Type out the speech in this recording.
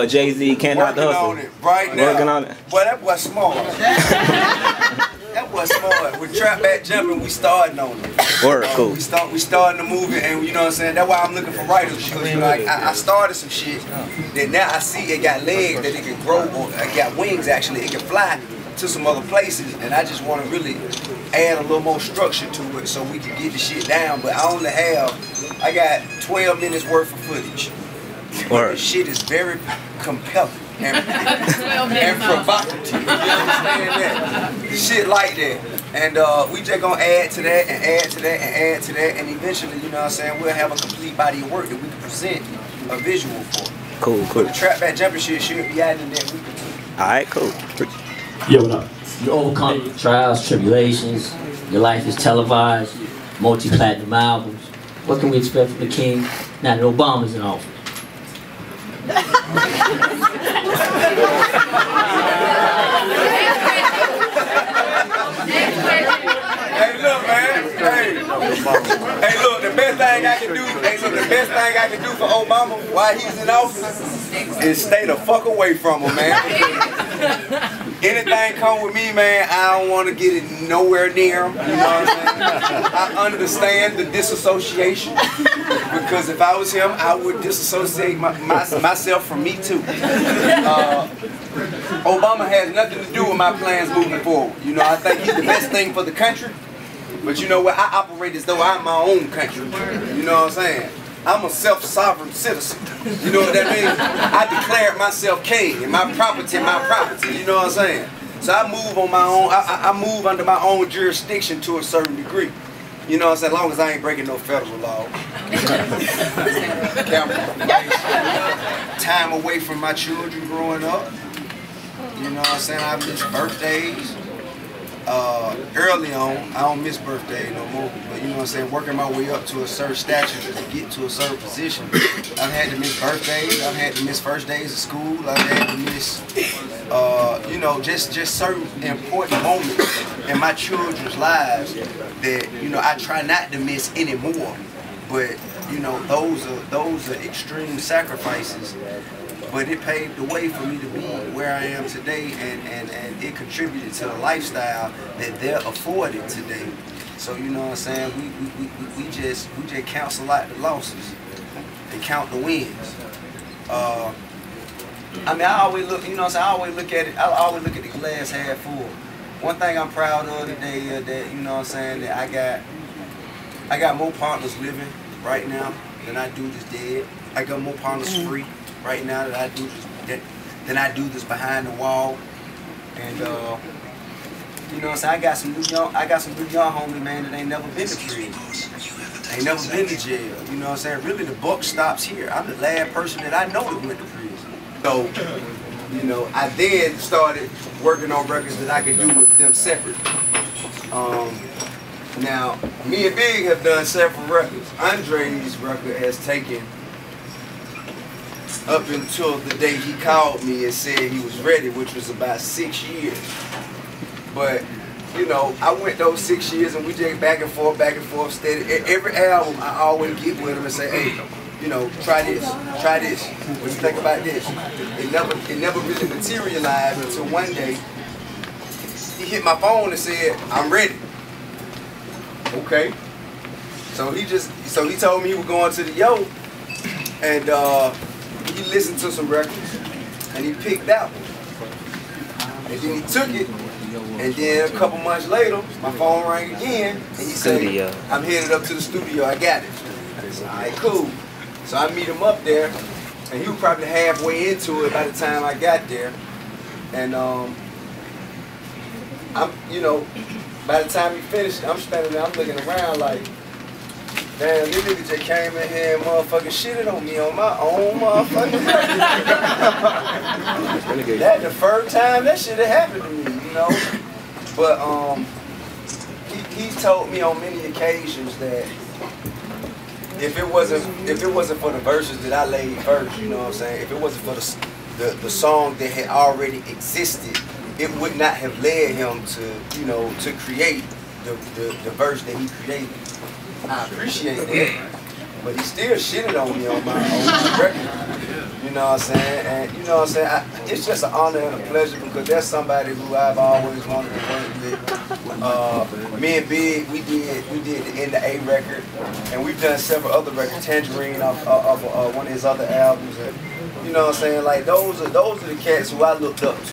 Jay-Z can't knock the hustle. Working on it right now. Working on it. Boy, that boy smart. That boy smart. With Trap Back Jumping, we starting on it. Word, cool. We starting the movement, and you know what I'm saying? That's why I'm looking for writers, because you know, I started some shit that now I see it got legs that it can grow, or it got wings actually, it can fly to some other places, and I just want to really add a little more structure to it so we can get the shit down. But I got 12 minutes worth of footage. The shit is very compelling and provocative. You understand that? The shit like that. And we just gonna add to that and add to that and add to that, and eventually, you know what I'm saying, we'll have a complete body of work that we can present a visual for. Cool, cool. The Trap Back Jumping shit should be added in that week or two. Alright, cool. Yeah, what up? You overcome trials, tribulations, your life is televised, multi-platinum albums. What can we expect from the king now that Obama's in office? Hey, look, man. Hey, look, the best thing I can do, for Obama while he's in office is stay the fuck away from him, man. Anything come with me, man, I don't want to get it nowhere near him. You know what I'm saying? I understand the disassociation, because if I was him, I would disassociate myself from me too. Obama has nothing to do with my plans moving forward. You know, I think he's the best thing for the country. But you know what? I operate as though I'm my own country. You know what I'm saying? I'm a self-sovereign citizen. You know what that means? I declared myself king, and my property, you know what I'm saying? So I move on my own, I move under my own jurisdiction to a certain degree. You know what I'm saying? As long as I ain't breaking no federal law. Time away from my children growing up. You know what I'm saying? I miss birthdays. Early on, I don't miss birthdays no more, but you know what I'm saying, working my way up to a certain stature to get to a certain position. I've had to miss birthdays, I've had to miss first days of school, I've had to miss, you know, just certain important moments in my children's lives that, you know, I try not to miss anymore. But, you know, those are extreme sacrifices. But it paved the way for me to be where I am today, and it contributed to the lifestyle that they're afforded today. So you know what I'm saying, we just cancel out the losses and count the wins. I mean, I always look, you know what I'm saying, I always look at the glass half full. One thing I'm proud of today is that, you know what I'm saying, that I got more partners living right now than I do that's dead. I got more partners free right now that I do this behind the wall. And you know what I'm saying, I got some new young homies, man, that ain't never been to prison. Ain't never been to jail. You know what I'm saying? Really the buck stops here. I'm the last person that I know that went to prison. So, you know, I then started working on records that I could do with them separate. Now, me and Big have done several records. Andre's record has taken up until the day he called me and said he was ready, which was about 6 years. But, you know, I went those 6 years and we just back and forth, steady. Every album I always get with him and say, hey, you know, try this. What do you think about this? It never really materialized until one day he hit my phone and said, I'm ready. Okay. So he told me he was going to the Yo, and he listened to some records and he picked that one. And then he took it, and then a couple months later, my phone rang again and he said, I'm headed up to the studio, I got it. I said, alright, cool. So I meet him up there, and he was probably halfway into it by the time I got there. And you know, by the time he finished, I'm standing there, I'm looking around like, damn, this nigga just came in here and motherfucking shitted on me on my own motherfucking That's the first time that shit had happened to me, you know. But he's told me on many occasions that if it wasn't for the verses that I laid first, you know what I'm saying, if it wasn't for the song that had already existed, it would not have led him to, you know, to create the verse that he created. I appreciate that, but he still shitted on me on my own record. You know what I'm saying? And you know what I'm saying? It's just an honor and a pleasure because there's somebody who I've always wanted to work with. Me and Big, we did the NA record, and we've done several other records. Tangerine off one of his other albums. And, you know what I'm saying? Like those are the cats who I looked up to.